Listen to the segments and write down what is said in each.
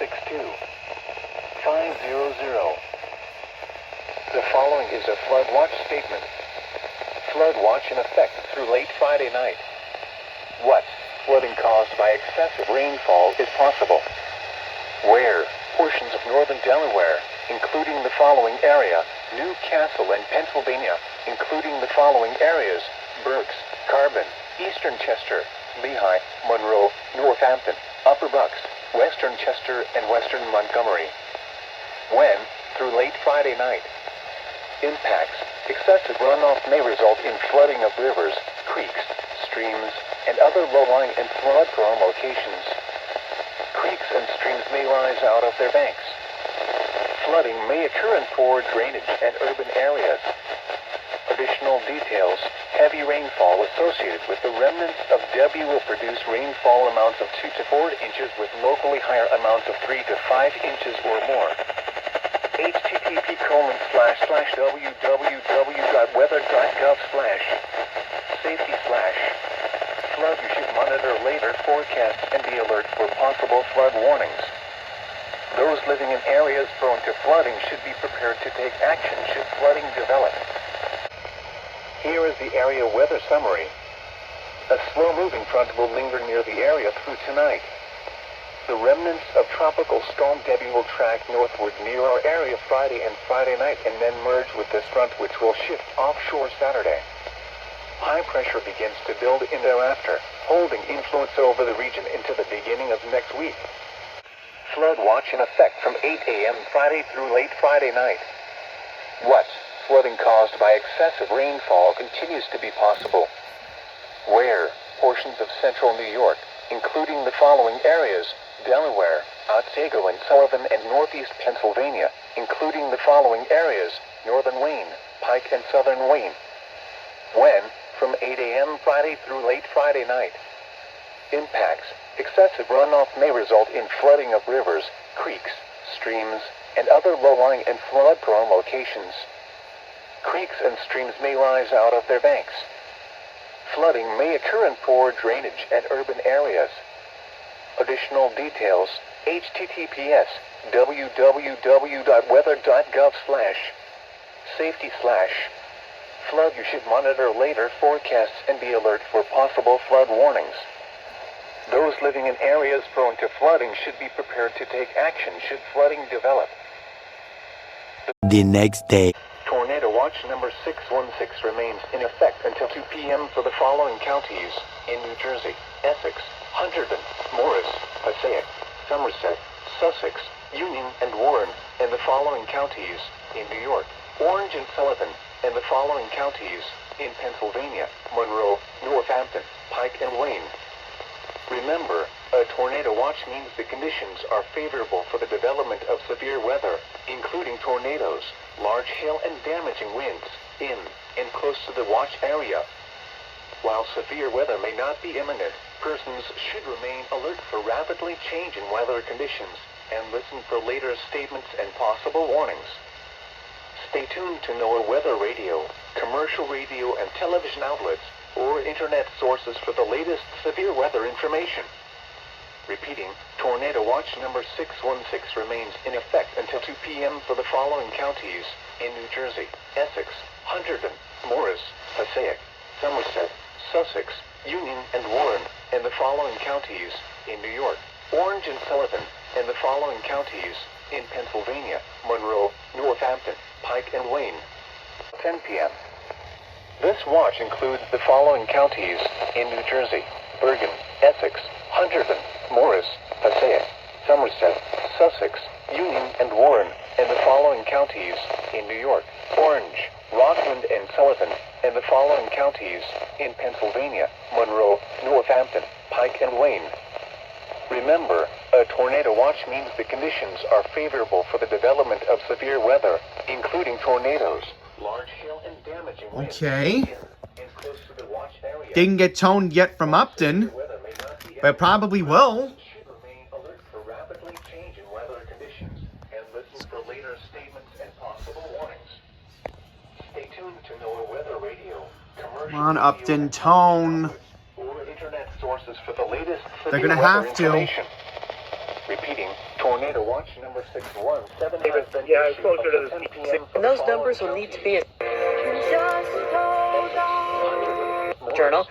62500. The following is a flood watch statement. Flood watch in effect through late Friday night. What flooding caused by excessive rainfall is possible? Where portions of northern Delaware, including the following area, New Castle and Pennsylvania, including the following areas, Berks, Carbon, Eastern Chester, Lehigh, Monroe, Northampton, Upper Bucks, Western Chester, and Western Montgomery. When, through late Friday night. Impacts. Excessive runoff may result in flooding of rivers, creeks, streams, and other low-lying and flood-prone locations. Creeks and streams may rise out of their banks. Flooding may occur in poor drainage and urban areas. Additional details. Heavy rainfall associated with the remnants of W will produce rainfall amounts of 2 to 4 inches with locally higher amounts of 3 to 5 inches or more. http://www.weather.gov/safety/flood. You should monitor later forecasts and be alert for possible flood warnings. Those living in areas prone to flooding should be prepared to take action should flooding develop. Here is the area weather summary. A slow-moving front will linger near the area through tonight. The remnants of Tropical Storm Debbie will track northward near our area Friday and Friday night and then merge with this front, which will shift offshore Saturday. High pressure begins to build in thereafter, holding influence over the region into the beginning of next week. Flood watch in effect from 8 a.m. Friday through late Friday night. What flooding caused by excessive rainfall continues to be possible? Where portions of central New York, including the following areas, Delaware, Otsego and Sullivan, and northeast Pennsylvania, including the following areas, northern Wayne, Pike and southern Wayne. When, from 8 a.m. Friday through late Friday night. Impacts. Excessive runoff may result in flooding of rivers, creeks, streams, and other low-lying and flood-prone locations. Creeks and streams may rise out of their banks. Flooding may occur in poor drainage and urban areas. Additional details. https://www.weather.gov/safety/flood. You should monitor later forecasts and be alert for possible flood warnings. Those living in areas prone to flooding should be prepared to take action should flooding develop. The next day. Tornado watch number 616 remains in effect until 2 p.m. for the following counties in New Jersey: Essex, Hunterdon, Morris, Passaic, Somerset, Sussex, Union, and Warren, and the following counties in New York: Orange and Sullivan, and the following counties in Pennsylvania: Monroe, Northampton, Pike, and Wayne. Remember, a tornado watch means the conditions are favorable for the development of severe weather, including tornadoes, large hail, and damaging winds in and close to the watch area. While severe weather may not be imminent, persons should remain alert for rapidly changing weather conditions and listen for later statements and possible warnings. Stay tuned to NOAA Weather Radio, commercial radio and television outlets, or internet sources for the latest severe weather information. Repeating, Tornado Watch number 616 remains in effect until 2 p.m. for the following counties in New Jersey: Essex, Hunterdon, Morris, Passaic, Somerset, Sussex, Union, and Warren, and the following counties in New York: Orange and Sullivan, and the following counties in Pennsylvania: Monroe, Northampton, Pike, and Wayne. 10 p.m. This watch includes the following counties in New Jersey: Bergen, Essex, Hunterdon, Morris, Passaic, Somerset, Sussex, Union, and Warren, and the following counties in New York: Orange, Rockland, and Sullivan, and the following counties in Pennsylvania: Monroe, Northampton, Pike, and Wayne. Remember, a tornado watch means the conditions are favorable for the development of severe weather, including tornadoes, large hail, and damaging winds. Okay. Didn't get toned yet from Upton, but probably will. Come on, Upton, tone. They're gonna have to. Repeating, tornado watch number 617 has been Yeah, issued closer to until the 10 p.m. And those numbers will need to be in journal.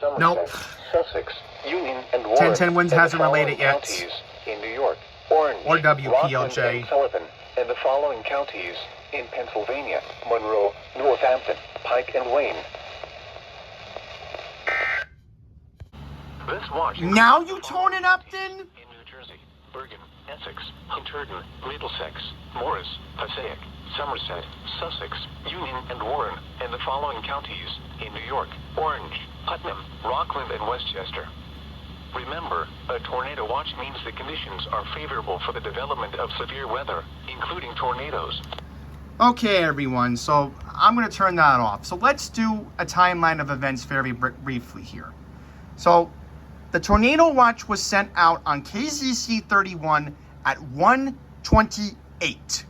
Somerset, Nope. Sussex, Union, and Warren. 1010 Winds and the hasn't related following yet. Counties in New York, Orange, Or WPLJ. Rockland, and Sullivan, and the following counties in Pennsylvania, Monroe, Northampton, Pike, and Wayne. This watch Now you tone it up, then? in New Jersey, Bergen, Essex, Hunterdon, Middlesex, Morris, Passaic, Somerset, Sussex, Union, and Warren, and the following counties in New York, Orange, Putnam, Rockland, and Westchester. Remember, a tornado watch means the conditions are favorable for the development of severe weather, including tornadoes. Okay, everyone, so I'm going to turn that off. So let's do a timeline of events very briefly here. So the tornado watch was sent out on KZC 31 at 1:28.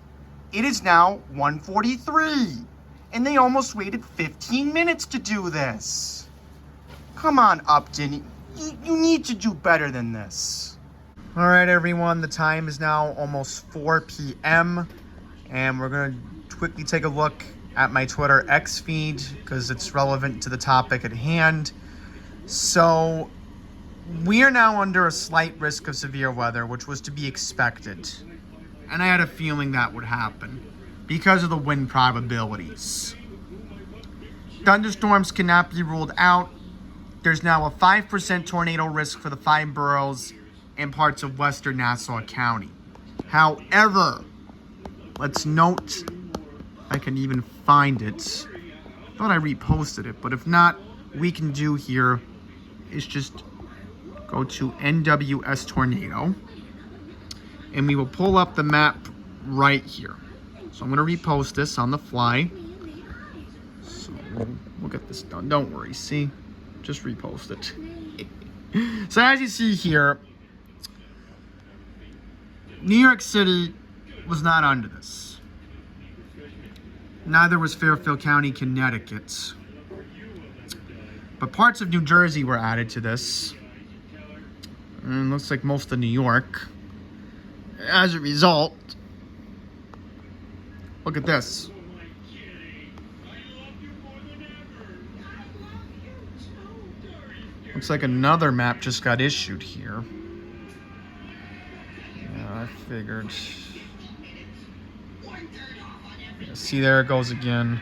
It is now 1:43, and they almost waited 15 minutes to do this. Come on, Upton, you need to do better than this. All right, everyone, the time is now almost 4 p.m., and we're going to quickly take a look at my Twitter X feed because it's relevant to the topic at hand. So we are now under a slight risk of severe weather, which was to be expected. And I had a feeling that would happen because of the wind probabilities. Thunderstorms cannot be ruled out. There's now a 5% tornado risk for the 5 boroughs and parts of western Nassau County. However, let's note, I can even find it. I thought I reposted it, but if not, we can do here is just go to NWS Tornado, and we will pull up the map right here. So I'm going to repost this on the fly. So we'll get this done. Don't worry. See? Just repost it. So as you see here, New York City was not under this. Neither was Fairfield County, Connecticut. But parts of New Jersey were added to this. And looks like most of New York. As a result, look at this. Looks like another map just got issued here. Yeah, I figured. Yeah, see, there it goes again.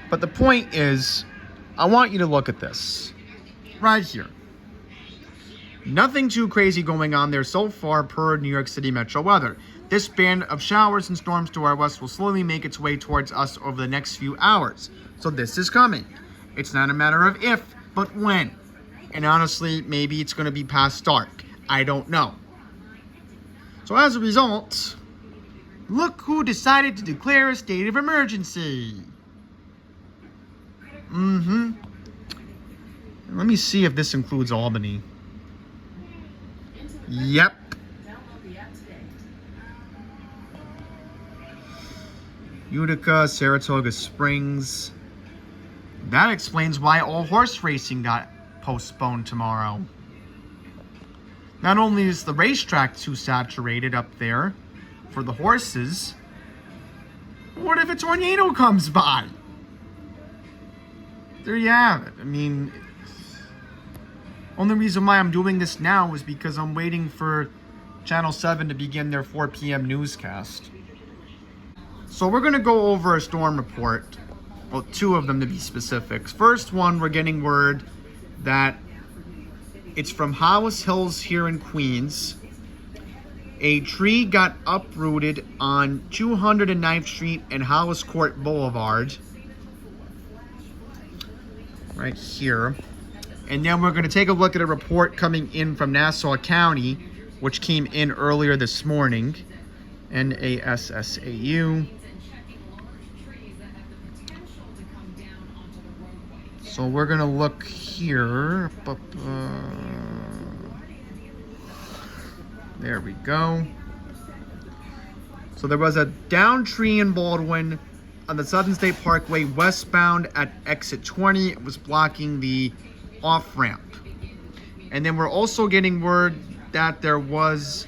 But the point is, I want you to look at this. Right here. Nothing too crazy going on there so far per New York City Metro weather. This band of showers and storms to our west will slowly make its way towards us over the next few hours. So this is coming. It's not a matter of if, but when. And honestly, maybe it's going to be past dark. I don't know. So as a result, look who decided to declare a state of emergency. Let me see if this includes Albany. Yep. Utica, Saratoga Springs. That explains why all horse racing got postponed tomorrow. Not only is the racetrack too saturated up there for the horses, what if a tornado comes by? There you have it. I mean, only reason why I'm doing this now is because I'm waiting for Channel 7 to begin their 4 p.m. newscast. So we're going to go over a storm report. Well, 2 of them to be specific. First one, we're getting word that it's from Hollis Hills here in Queens. A tree got uprooted on 209th Street and Hollis Court Boulevard. Right here. And then we're going to take a look at a report coming in from Nassau County, which came in earlier this morning. NASSAU. So we're going to look here. There we go. So there was a downed tree in Baldwin on the Southern State Parkway westbound at exit 20. It was blocking the off-ramp. And then we're also getting word that there was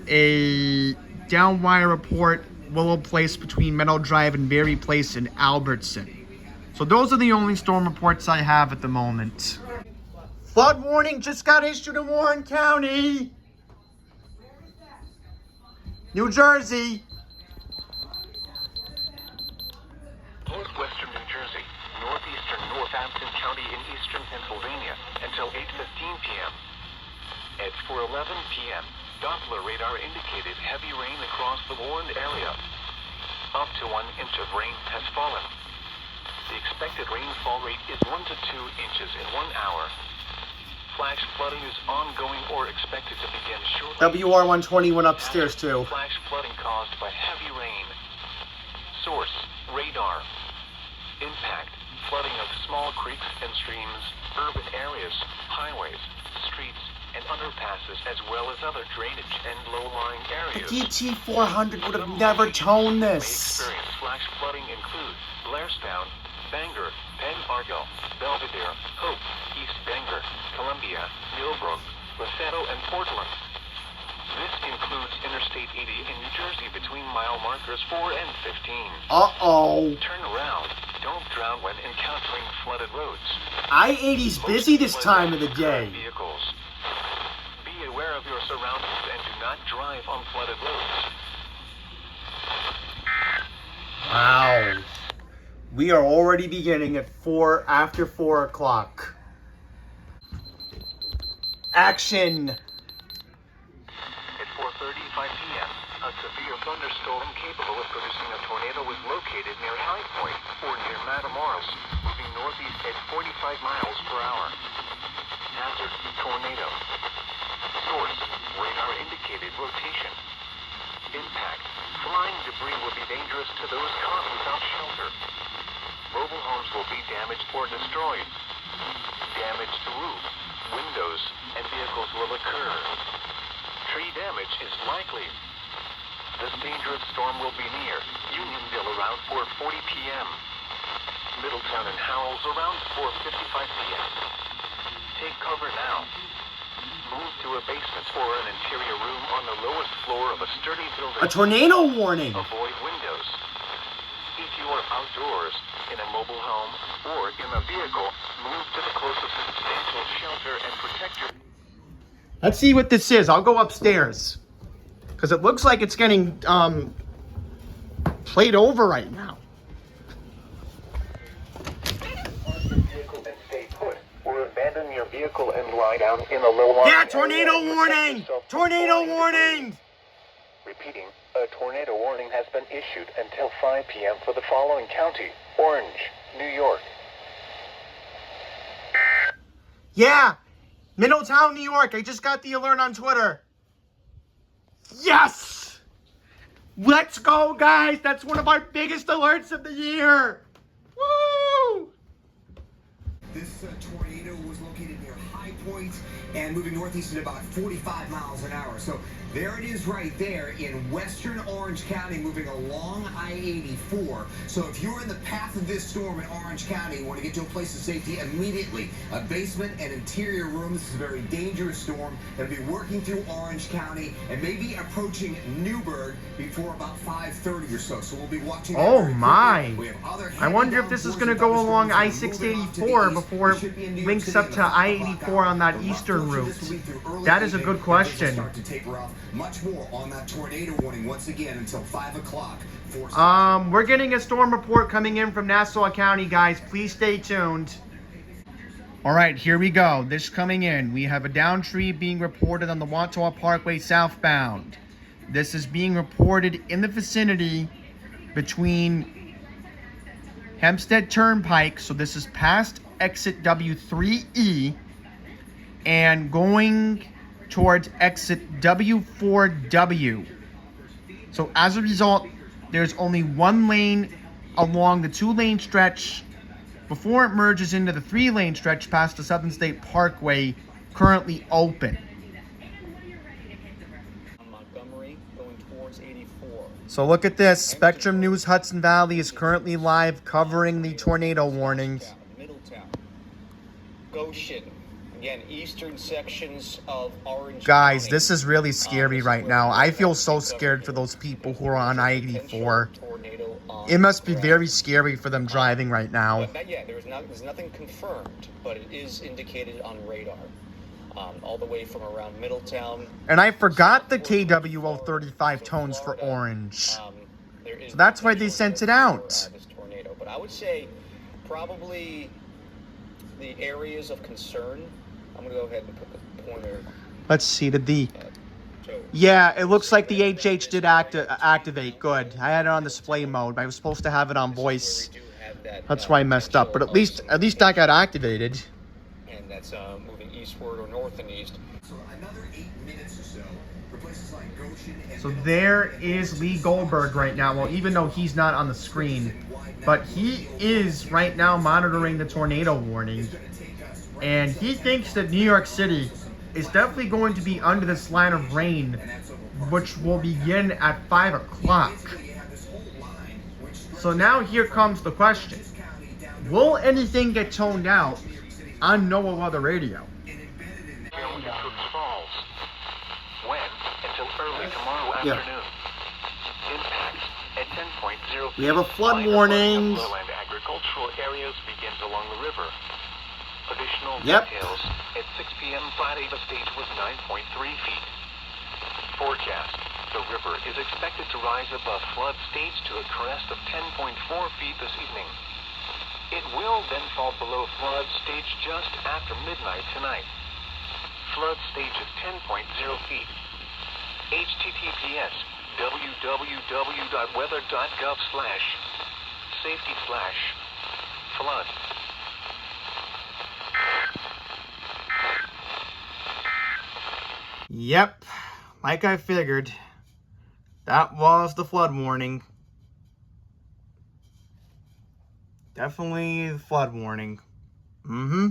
a downwire report, Willow Place between Meadow Drive and Berry Place in Albertson. So those are the only storm reports I have at the moment. Flood warning just got issued in Warren County, New Jersey. Northwestern New Jersey, northeastern Northampton County in eastern Pennsylvania until 8:15 p.m. At 4:11 p.m., Doppler radar indicated heavy rain across the warned area. Up to 1 inch of rain has fallen. The expected rainfall rate is 1 to 2 inches in 1 hour. Flash flooding is ongoing or expected to begin shortly. WR120 went upstairs too. Flash flooding caused by heavy rain. Source, radar. Impact, flooding of small creeks and streams, urban areas, highways, streets, and underpasses, as well as other drainage and low-lying areas. DT400 would have never told May this. experience flash flooding include Blairstown, Bangor, Penn Argyll, Belvedere, Hope, East Bangor, Columbia, Millbrook, Lassetto, and Portland. This includes Interstate 80 in New Jersey between mile markers 4 and 15. Uh-oh. Turn around. Don't drown when encountering flooded roads. I-80's busy this time of the day. Vehicles. Be aware of your surroundings and do not drive on flooded roads. Wow. We are already beginning at after 4 o'clock. Action. At 4:35 p.m., a severe thunderstorm capable of producing a tornado was located near High Point or near Matamoros, moving northeast at 45 miles per hour. Hazard, tornado. Source, radar indicated rotation. Impact, flying debris will be dangerous to those caught without shelter. Mobile homes will be damaged or destroyed. Damage to roof, windows, and vehicles will occur. Tree damage is likely. This dangerous storm will be near Unionville around 4:40 p.m. Middletown and Howells around 4:55 p.m. Take cover now. Move to a basement or an interior room on the lowest floor of a sturdy building. A tornado warning. Avoid windows. If you are outdoors, in a mobile home, or in a vehicle, move to the closest substantial shelter and protect your... Let's see what this is. I'll go upstairs. Because it looks like it's getting played over right now. Park your vehicle and stay put, or abandon your vehicle and lie down in a low-lying Yeah, area tornado and warning! protect yourself from Tornado falling warning! debris. Repeating, a tornado warning has been issued until 5 p.m. for the following county: Orange, New York. Yeah, Middletown, New York. I just got the alert on Twitter. Yes! Let's go, guys. That's one of our biggest alerts of the year. Woo! This tornado was located near High Point and moving northeast at about 45 miles an hour. So there it is right there in western Orange County, moving along I-84. So if you're in the path of this storm in Orange County, you want to get to a place of safety immediately. A basement and interior room. This is a very dangerous storm. It'll be working through Orange County and maybe approaching Newburgh before about 5:30 or so. So we'll be watching that Oh very my. quickly. We have other I wonder if heavy this is downpours going to and go along thunderstorms moving off to the I-684 east. before We should be in New it York links City up at to about 5 I-84 o'clock on that hour. eastern Much route. this will be through early That is a evening, good and question. things will start to taper off. Much more on that tornado warning once again until 5 o'clock. We're getting a storm report coming in from Nassau County, guys. Please stay tuned. All right, here we go. This coming in. We have a down tree being reported on the Montage Parkway southbound. This is being reported in the vicinity between Hempstead Turnpike, so this is past exit W3E, and going towards exit W4W. So as a result, there's only one lane along the 2-lane stretch before it merges into the 3-lane stretch past the Southern State Parkway, currently open. Montgomery going towards 84. So look at this. Spectrum News Hudson Valley is currently live covering the tornado warnings. Middletown, Goshen, Again, eastern sections of Orange Guys, County. this is really scary This is right where now. we I have feel that so big scared for coverage those of people who a are on potential I-84. tornado on It must be the very ground. scary for them driving right now. But not yet. There's nothing confirmed, but it is indicated on radar. All the way from around Middletown. And I forgot the southward KWO Florida. 35 So tones for Florida, orange. there is So that's why they potential sent here it out. for, this tornado. But I would say probably the areas of concern. I'm going to go ahead and put the pointer. Let's see, did the... So Yeah, it looks like the HH did activate. Good. I had it on display mode, but I was supposed to have it on voice. we do have that, That's why I messed up. But at least I got activated. And that's moving eastward or north and east. So another 8 minutes or so for places like Goshen and So there is Lee Goldberg right now. Well, even though he's not on the screen, but he is right now monitoring the tornado warning. And he thinks that New York City is definitely going to be under this line of rain, which will begin at 5 o'clock. So now here comes the question. Will anything get toned out on NOAA Weather Radio? Falls. When? Until early tomorrow afternoon. Impacts at 10.0. We have a flood Minor warning. flooding of lowland agricultural areas begins along the river. Additional Yep. details. At 6 p.m. Friday, the stage was 9.3 feet. Forecast. The river is expected to rise above flood stage to a crest of 10.4 feet this evening. It will then fall below flood stage just after midnight tonight. Flood stage is 10.0 feet. https www.weather.gov/safety/flood. Yep, like I figured, that was the flood warning. Definitely the flood warning. Mm-hmm.